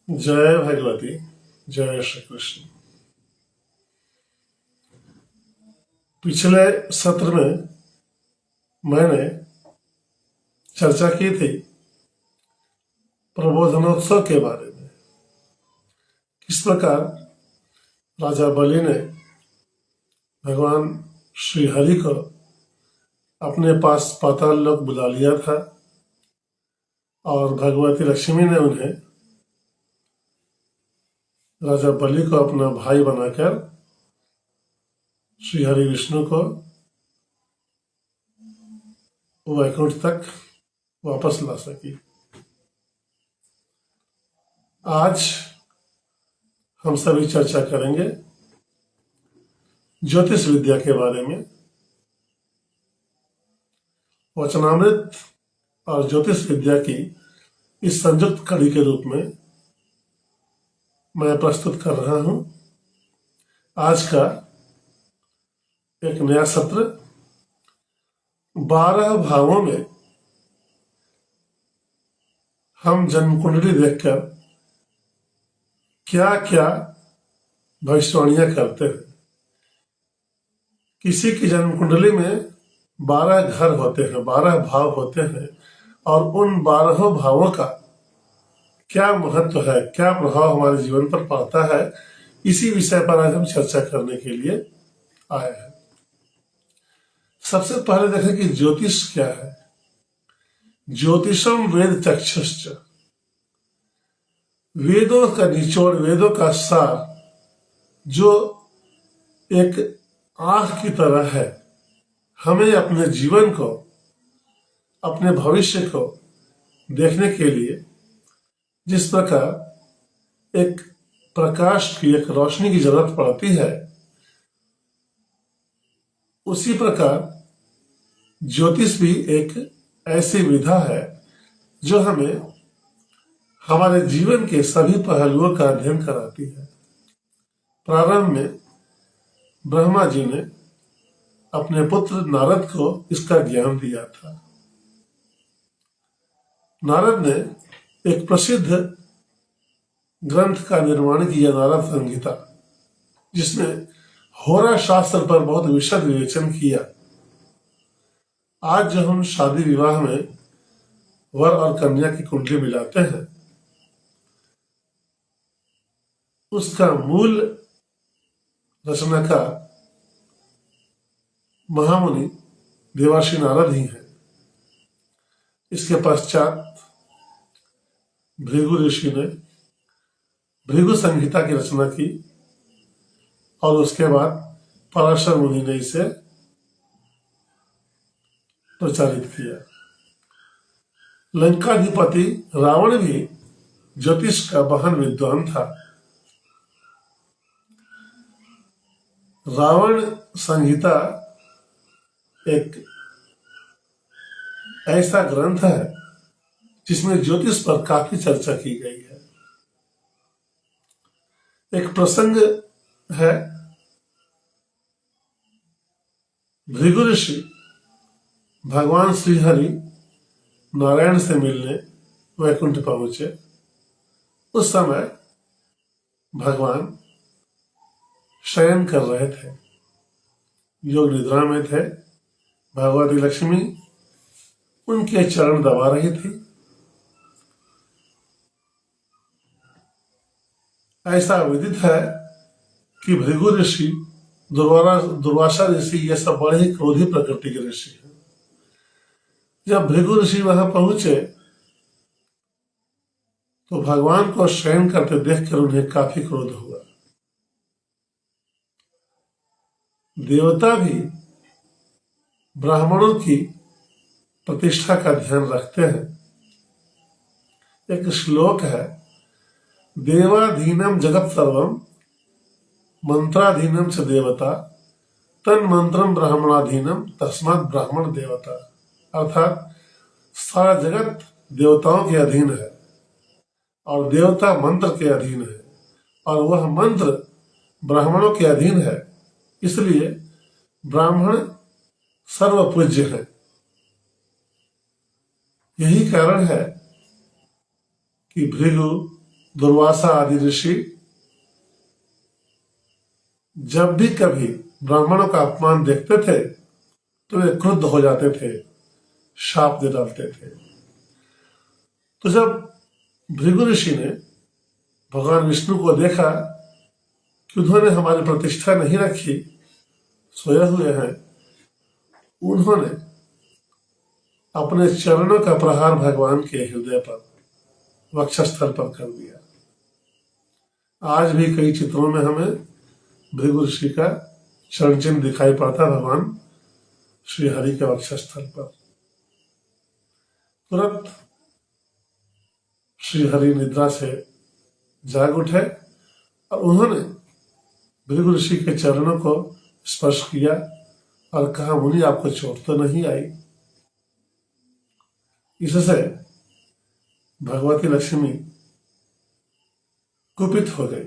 जय भगवती। जय श्री कृष्ण। पिछले सत्र में मैंने चर्चा की थी प्रबोधनोत्सव के बारे में। किस प्रकार राजा बलि ने भगवान श्री हरि को अपने पास पाताल लोक बुला लिया था और भगवती लक्ष्मी ने उन्हें राजा बलि को अपना भाई बनाकर श्री हरि विष्णु को वैकुंठ तक वापस ला सकी। आज हम सभी चर्चा करेंगे ज्योतिष विद्या के बारे में। वचनामृत और ज्योतिष विद्या की इस संयुक्त कड़ी के रूप में मैं प्रस्तुत कर रहा हूं आज का एक नया सत्र। 12 भावों में हम जन्म कुंडली देखकर क्या क्या भविष्यवाणियां करते हैं। किसी की जन्म कुंडली में 12 घर होते हैं, 12 भाव होते हैं और उन 12 भावों का क्या महत्व है, क्या प्रभाव हमारे जीवन पर पड़ता है, इसी विषय पर आज हम चर्चा करने के लिए आए हैं। सबसे पहले देखें कि ज्योतिष क्या है। ज्योतिषम वेद चक्षुश्च, वेदों का निचोड़, वेदों का सार जो एक आंख की तरह है, हमें अपने जीवन को, अपने भविष्य को देखने के लिए जिस प्रकार एक प्रकाश की, एक रोशनी की जरूरत पड़ती है, उसी प्रकार ज्योतिष भी एक ऐसी विधा है जो हमें हमारे जीवन के सभी पहलुओं का अध्ययन कराती है। प्रारंभ में ब्रह्मा जी ने अपने पुत्र नारद को इसका ज्ञान दिया था। नारद ने एक प्रसिद्ध ग्रंथ का निर्माण किया, नारद संहिता, जिसमें होरा शास्त्र पर बहुत विशद विवेचन किया। आज जो हम शादी विवाह में वर और कन्या की कुंडली मिलाते हैं, उसका मूल रचनाकार महामुनि देवर्षि नारद ही है। इसके पश्चात भृगु ऋषि ने भृगु संहिता की रचना की और उसके बाद पराशर मुनि ने इसे प्रचारित किया। लंकाधिपति रावण भी ज्योतिष का महान विद्वान था। रावण संहिता एक ऐसा ग्रंथ है जिसमें ज्योतिष पर काफी चर्चा की गई है। एक प्रसंग है, भृगु ऋषि भगवान श्री हरि नारायण से मिलने वैकुंठ पहुंचे। उस समय भगवान शयन कर रहे थे, योग निद्रा में थे। भगवती लक्ष्मी उनके चरण दबा रही थी। ऐसा विदित है कि भृगु ऋषि, दुर्वासा ऋषि, ये सब बड़े ही क्रोधी प्रकृति के ऋषि हैं। जब भृगु ऋषि वहां पहुंचे तो भगवान को शयन करते देखकर उन्हें काफी क्रोध हुआ। देवता भी ब्राह्मणों की प्रतिष्ठा का ध्यान रखते हैं। एक श्लोक है, देवाधीनम जगत सर्वम मंत्राधीनम च देवता तन मंत्रम ब्राह्मणाधीनम तस्मात् ब्राह्मण देवता। अर्थात सारा जगत देवताओं के अधीन है और देवता मंत्र के अधीन है और वह मंत्र ब्राह्मणों के अधीन है, इसलिए ब्राह्मण सर्वपूज्य है। यही कारण है कि भृगु दुर्वासा आदि ऋषि जब भी कभी ब्राह्मणों का अपमान देखते थे तो वे क्रुद्ध हो जाते थे, शाप दे डालते थे। तो जब भृगु ऋषि ने भगवान विष्णु को देखा कि उन्होंने हमारी प्रतिष्ठा नहीं रखी, सोए हुए हैं, उन्होंने अपने चरणों का प्रहार भगवान के हृदय पर, वक्षस्थल पर कर दिया। आज भी कई चित्रों में हमें भृगु ऋषि का चरण चिन्ह दिखाई पड़ता भगवान श्री हरि के वक्षस्थल पर। तुरंत श्री हरि निद्रा से जाग उठे और उन्होंने भृगु ऋषि के चरणों को स्पर्श किया और कहा, मुनि आपको चोट तो नहीं आई? इससे भगवती लक्ष्मी कुपित हो गई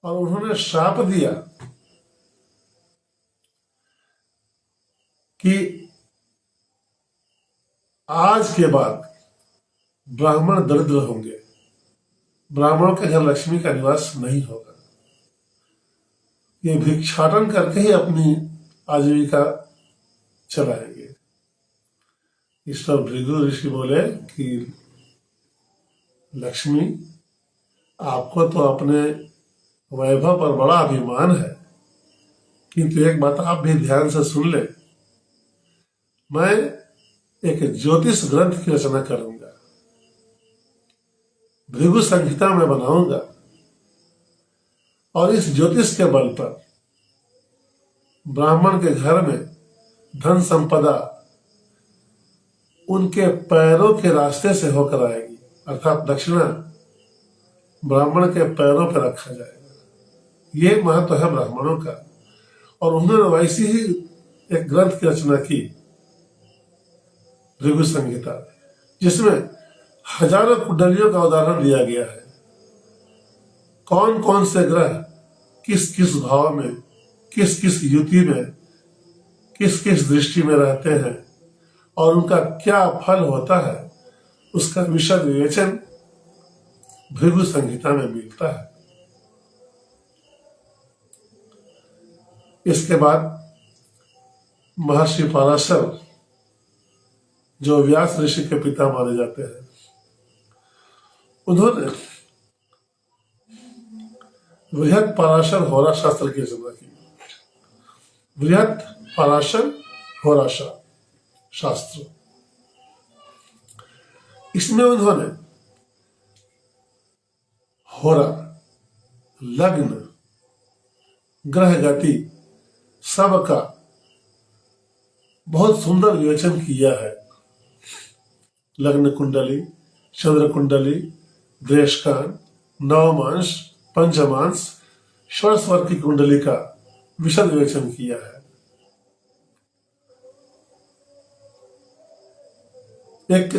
और उन्होंने श्राप दिया कि आज के बाद ब्राह्मण दरिद्र होंगे, ब्राह्मणों के घर लक्ष्मी का निवास नहीं होगा, ये भिक्षाटन करके ही अपनी आजीविका चलाएंगे। इस पर भृगु ऋषि बोले कि लक्ष्मी, आपको तो अपने वैभव पर बड़ा अभिमान है, किंतु एक बात आप भी ध्यान से सुन ले, मैं एक ज्योतिष ग्रंथ की रचना करूंगा, भृगु संहिता में बनाऊंगा और इस ज्योतिष के बल पर ब्राह्मण के घर में धन संपदा उनके पैरों के रास्ते से होकर आएगी, अर्थात दक्षिणा ब्राह्मण के पैरों पर रखा जाएगा। ये महत्व है ब्राह्मणों का। और उन्होंने वैसी ही एक ग्रंथ की रचना की, भृगु संहिता, जिसमें हजारों कुंडलियों का उदाहरण दिया गया है। कौन कौन से ग्रह किस किस भाव में, किस किस युति में, किस किस दृष्टि में रहते हैं और उनका क्या फल होता है, उसका विशद विवेचन भृगु संहिता में मिलता है। इसके बाद महर्षि पराशर, जो व्यास ऋषि के पिता माने जाते हैं, उन्होंने बृहद पराशर होरा शास्त्र की रचना की। बृहद पराशर होरा शास्त्र, इसमें उन्होंने होरा, लग्न, ग्रह गति सबका बहुत सुंदर विवेचन किया है। लग्न कुंडली, चंद्र कुंडली, देशकान, नवमांश, पंचमांश, षोडशवर की कुंडली का विशद विवेचन किया है। एक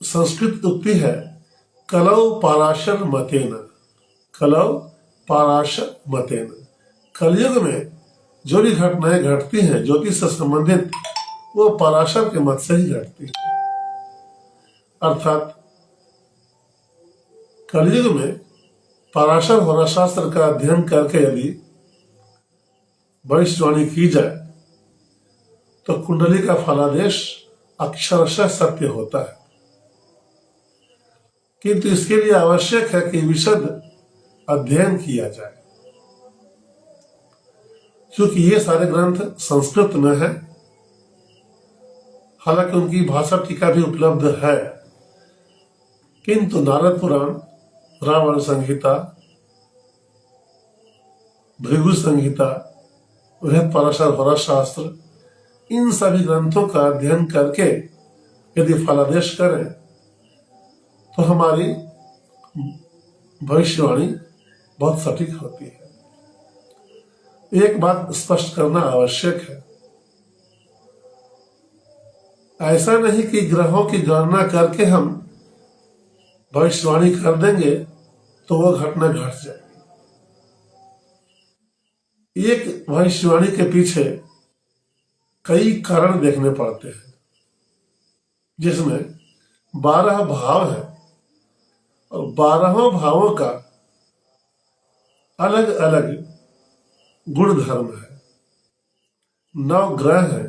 संस्कृत उक्ति है, कलौ पाराशर मतेन, कलौ पाराशर मतेन। कलयुग में जो भी घटनाएं घटती हैं ज्योतिष से संबंधित, वो पराशर के मत से ही घटती है। अर्थात कलयुग में पराशर होरा शास्त्र का अध्ययन करके यदि भविष्यवाणी की जाए तो कुंडली का फलादेश अक्षरशः सत्य होता है। किंतु इसके लिए आवश्यक है कि विशद अध्ययन किया जाए। क्योंकि ये सारे ग्रंथ संस्कृत में है, हालांकि उनकी भाषा टीका भी उपलब्ध है, किंतु नारद पुराण, रावण संहिता, भृगु संहिता, बृहद पराशर होरा शास्त्र, इन सभी ग्रंथों का अध्ययन करके यदि फलादेश करें तो हमारी भविष्यवाणी बहुत सटीक होती है। एक बात स्पष्ट करना आवश्यक है, ऐसा नहीं कि ग्रहों की गणना करके हम भविष्यवाणी कर देंगे तो वो घटना घट जाएगी। एक भविष्यवाणी के पीछे कई कारण देखने पड़ते हैं, जिसमें 12 भाव है और 12 भावों का अलग अलग गुण धर्म है। 9 ग्रह है,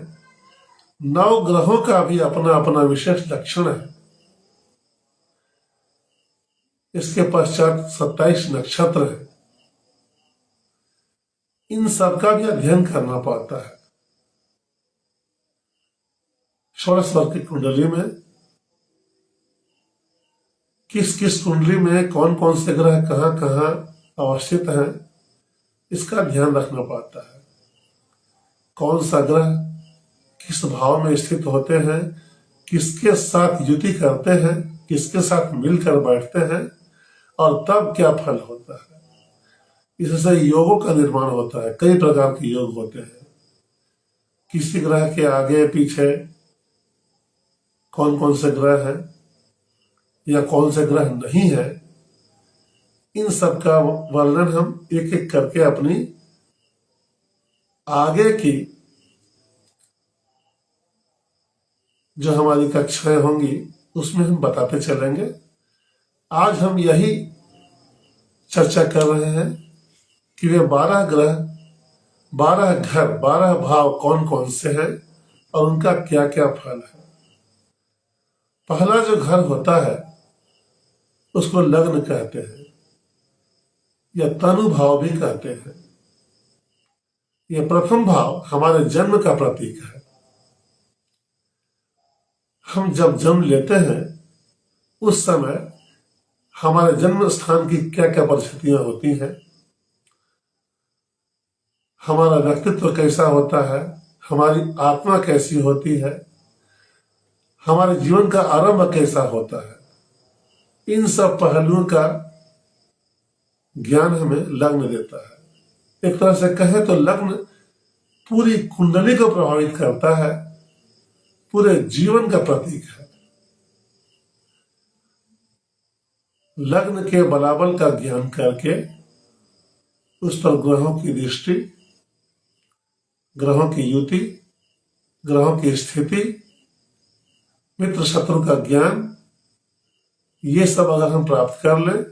9 ग्रहों का भी अपना अपना विशेष लक्षण है। इसके पश्चात 27 नक्षत्र है। इन सब का भी अध्ययन करना पड़ता है। षोडश वर्ग की कुंडली में किस किस कुंडली में कौन कौन से ग्रह कहाँ कहाँ अवस्थित हैं, इसका ध्यान रखना पड़ता है। कौन सा ग्रह किस भाव में स्थित होते हैं, किसके साथ युति करते हैं, किसके साथ मिलकर बैठते हैं और तब क्या फल होता है। इससे योगों का निर्माण होता है। कई प्रकार के योग होते हैं। किसी ग्रह के आगे पीछे कौन कौन से ग्रह हैं या कौन से ग्रह नहीं है, इन सब का वर्णन हम एक एक करके अपनी आगे की जो हमारी कक्षाएं होंगी उसमें हम बताते चलेंगे। आज हम यही चर्चा कर रहे हैं कि वे 12 ग्रह, 12 घर, 12 भाव कौन कौन से हैं और उनका क्या क्या फल है। पहला जो घर होता है उसको लग्न कहते हैं या तनु भाव भी कहते हैं। यह प्रथम भाव हमारे जन्म का प्रतीक है। हम जब जन्म लेते हैं उस समय हमारे जन्म स्थान की क्या क्या परिस्थितियां होती हैं, हमारा व्यक्तित्व कैसा होता है, हमारी आत्मा कैसी होती है, हमारे जीवन का आरंभ कैसा होता है, इन सब पहलुओं का ज्ञान हमें लग्न देता है। एक तरह से कहें तो लग्न पूरी कुंडली को प्रभावित करता है, पूरे जीवन का प्रतीक है। लग्न के बलाबल का ज्ञान करके उस पर ग्रहों की दृष्टि, ग्रहों की युति, ग्रहों की स्थिति, मित्र शत्रु का ज्ञान, ये सब अगर हम प्राप्त कर लें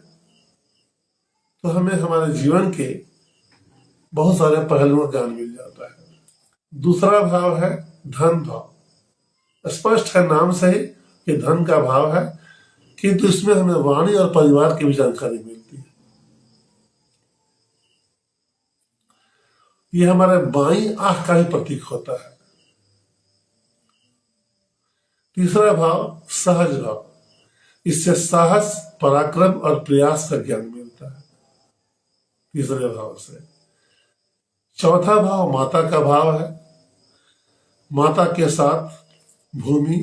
तो हमें हमारे जीवन के बहुत सारे पहलुओं का ज्ञान मिल जाता है। दूसरा भाव है धन भाव। स्पष्ट है नाम से ही कि धन का भाव है, किंतु इसमें हमें वाणी और परिवार की भी जानकारी मिलती है। यह हमारे बाईं आंख का ही प्रतीक होता है। तीसरा भाव सहज भाव। इससे साहस, पराक्रम और प्रयास का ज्ञान मिलता है तीसरे भाव से। चौथा भाव माता का भाव है। माता के साथ भूमि,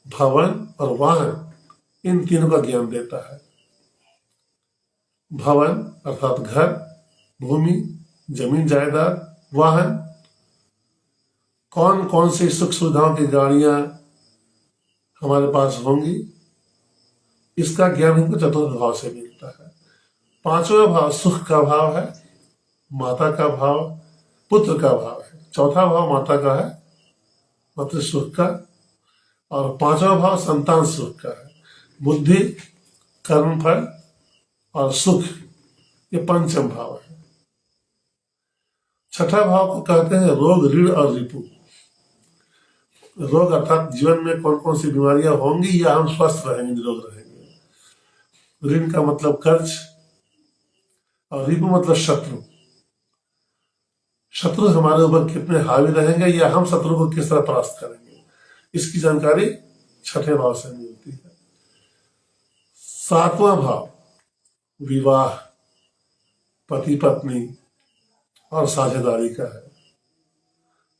भवन और वाहन, इन तीनों का ज्ञान देता है। भवन अर्थात घर, भूमि, जमीन जायदाद, वाहन, कौन कौन सी सुख सुविधाओं की गाड़ियां हमारे पास होंगी, इसका ज्ञान हमको चतुर्थ भाव से मिलता है। पांचवा भाव सुख का भाव है। माता का भाव पुत्र का भाव है। चौथा भाव माता का है, मातृ सुख का, और पांचवा भाव संतान सुख का है। बुद्धि, कर्मफल और सुख, ये पंचम भाव है। छठा भाव को कहते हैं रोग, ऋण और रिपु। रोग अर्थात जीवन में कौन कौन सी बीमारियां होंगी या हम स्वस्थ रहेंगे, निरोग रहेंगे। ऋण का मतलब कर्ज और रिपु मतलब शत्रु। शत्रु हमारे ऊपर कितने हावी रहेंगे या हम शत्रु को किस तरह परास्त करेंगे, इसकी जानकारी छठे भाव से मिलती है। सातवां भाव विवाह, पति पत्नी और साझेदारी का है।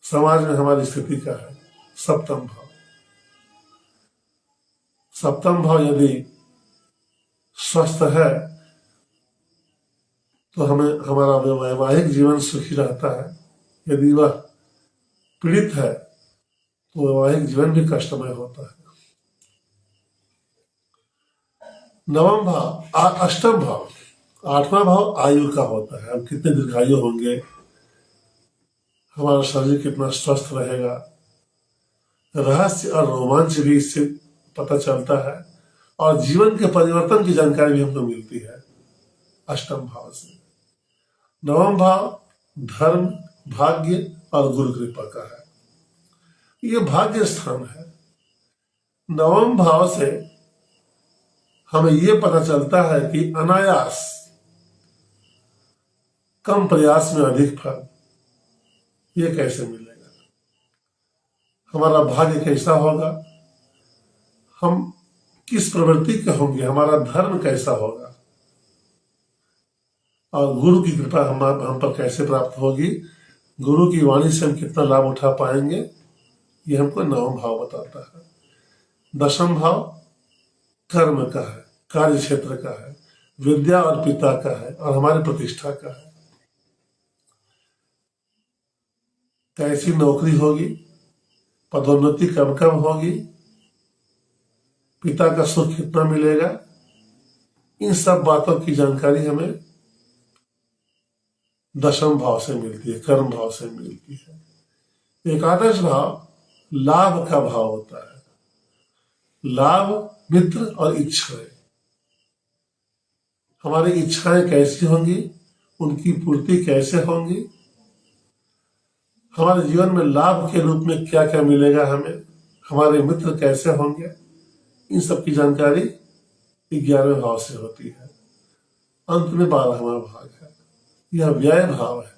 समाज में हमारी स्थिति का है। सप्तम भाव। सप्तम भाव यदि स्वस्थ है तो हमें हमारा वैवाहिक जीवन सुखी रहता है। यदि वह पीड़ित है तो वैवाहिक जीवन भी कष्टमय होता है। नवम भाव, अष्टम भाव, आठवां भाव आयु का होता है। हम कितने दीर्घायु होंगे, हमारा शरीर कितना स्वस्थ रहेगा। रहस्य और रोमांच भी इससे पता चलता है। और जीवन के परिवर्तन की जानकारी भी हमको मिलती है अष्टम भाव से। नवम भाव धर्म, भाग्य और गुरु कृपा का है। ये भाग्य स्थान है। नवम भाव से हमें यह पता चलता है कि अनायास, कम प्रयास में अधिक फल, ये कैसे मिलेगा, हमारा भाग्य कैसा होगा, हम किस प्रवृत्ति के होंगे, हमारा धर्म कैसा होगा, और गुरु की कृपा हम पर कैसे प्राप्त होगी, गुरु की वाणी से हम कितना लाभ उठा पाएंगे, ये हमको नवम भाव बताता है। दशम भाव कर्म का है, कार्य क्षेत्र का है, विद्या और पिता का है, और हमारी प्रतिष्ठा का है। कैसी नौकरी होगी, पदोन्नति कब कब होगी, पिता का सुख कितना मिलेगा, इन सब बातों की जानकारी हमें दशम भाव से मिलती है, कर्म भाव से मिलती है। एकादश भाव लाभ का भाव होता है। लाभ, मित्र और इच्छाएं, हमारी इच्छाएं कैसी होंगी, उनकी पूर्ति कैसे होंगी, हमारे जीवन में लाभ के रूप में क्या क्या मिलेगा हमें, हमारे मित्र कैसे होंगे, इन सब की जानकारी 11वें भाव से होती है। अंत में 12वां भाग है, यह व्यय भाव है,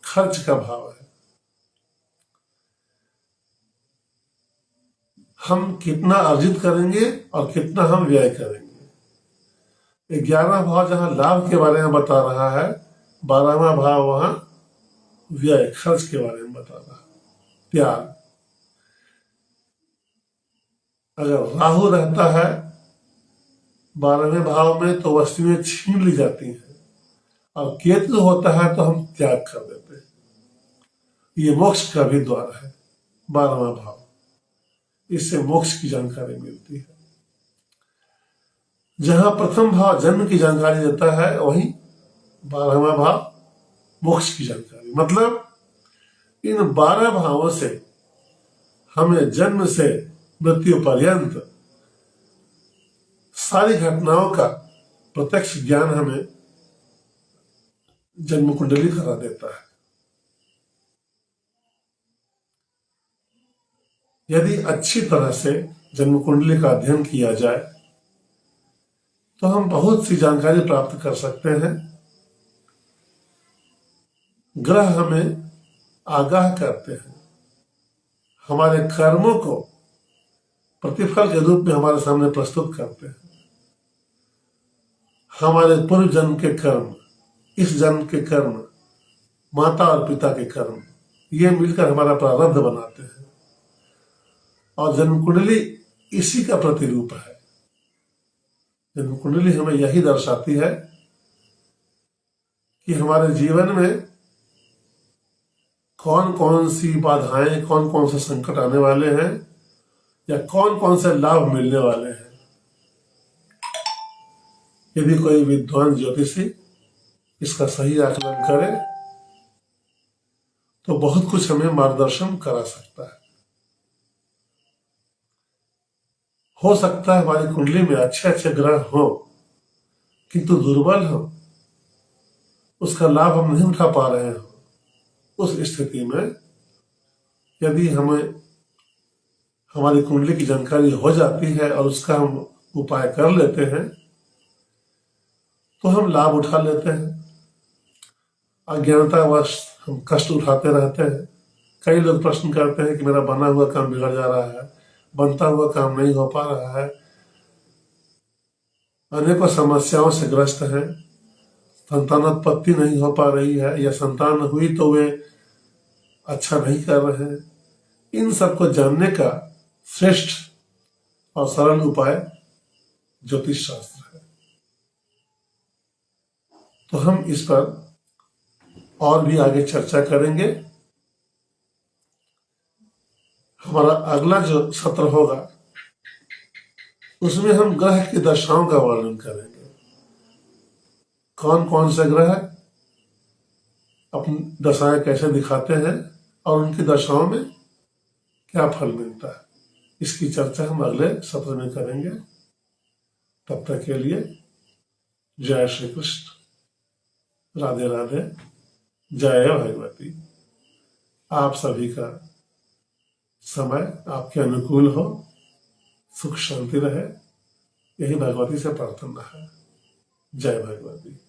खर्च का भाव है। हम कितना अर्जित करेंगे और कितना हम व्यय करेंगे। 11वां भाव जहां लाभ के बारे में बता रहा है, 12वां भाव वहां व्यय, खर्च के बारे में बता रहा है, त्याग। अगर राहु रहता है 12वें भाव में तो वस्तुएं छीन ली जाती हैं, और केतु होता है तो हम त्याग कर देते हैं। ये मोक्ष का भी द्वार है 12वां भाव, इससे मोक्ष की जानकारी मिलती है। जहां प्रथम भाव जन्म की जानकारी देता है, वहीं 12वां भाव मोक्ष की जानकारी। मतलब इन 12 भावों से हमें जन्म से मृत्यु पर्यंत सारी घटनाओं का प्रत्यक्ष ज्ञान हमें जन्म कुंडली करा देता है। यदि अच्छी तरह से जन्म कुंडली का अध्ययन किया जाए तो हम बहुत सी जानकारी प्राप्त कर सकते हैं। ग्रह हमें आगाह करते हैं, हमारे कर्मों को प्रतिफल के रूप में हमारे सामने प्रस्तुत करते हैं। हमारे पूर्व जन्म के कर्म, इस जन्म के कर्म, माता और पिता के कर्म, ये मिलकर हमारा प्रारब्ध बनाते हैं, और जन्म कुंडली इसी का प्रतिरूप है। जन्म कुंडली हमें यही दर्शाती है कि हमारे जीवन में कौन कौन सी बाधाएं, कौन कौन से संकट आने वाले हैं, या कौन कौन से लाभ मिलने वाले हैं। यदि कोई विद्वान ज्योतिषी इसका सही आकलन करे तो बहुत कुछ हमें मार्गदर्शन करा सकता है। हो सकता है हमारी कुंडली में अच्छे अच्छे ग्रह हो किंतु दुर्बल हो, उसका लाभ हम नहीं उठा पा रहे हो। उस स्थिति में यदि हमें हमारी कुंडली की जानकारी हो जाती है और उसका हम उपाय कर लेते हैं तो हम लाभ उठा लेते हैं। अज्ञानतावश हम कष्ट उठाते रहते हैं। कई लोग प्रश्न करते हैं कि मेरा बना हुआ काम बिगड़ जा रहा है, बनता हुआ काम नहीं हो पा रहा है, अनेकों समस्याओं से ग्रस्त हैं, संतानोत्पत्ति नहीं हो पा रही है, या संतान हुई तो वे अच्छा नहीं कर रहे हैं। इन सब को जानने का श्रेष्ठ और सरल उपाय ज्योतिष शास्त्र है। तो हम इस पर और भी आगे चर्चा करेंगे। हमारा अगला जो सत्र होगा उसमें हम ग्रह की दशाओं का वर्णन करेंगे। कौन कौन से ग्रह अपनी दशाएं कैसे दिखाते हैं और उनकी दशाओं में क्या फल मिलता है, इसकी चर्चा हम अगले सत्र में करेंगे। तब तक के लिए जय श्री कृष्ण, राधे राधे, जय भगवती। आप सभी का समय आपके अनुकूल हो, सुख शांति रहे, यही भगवती से प्रार्थना है। जय भगवती।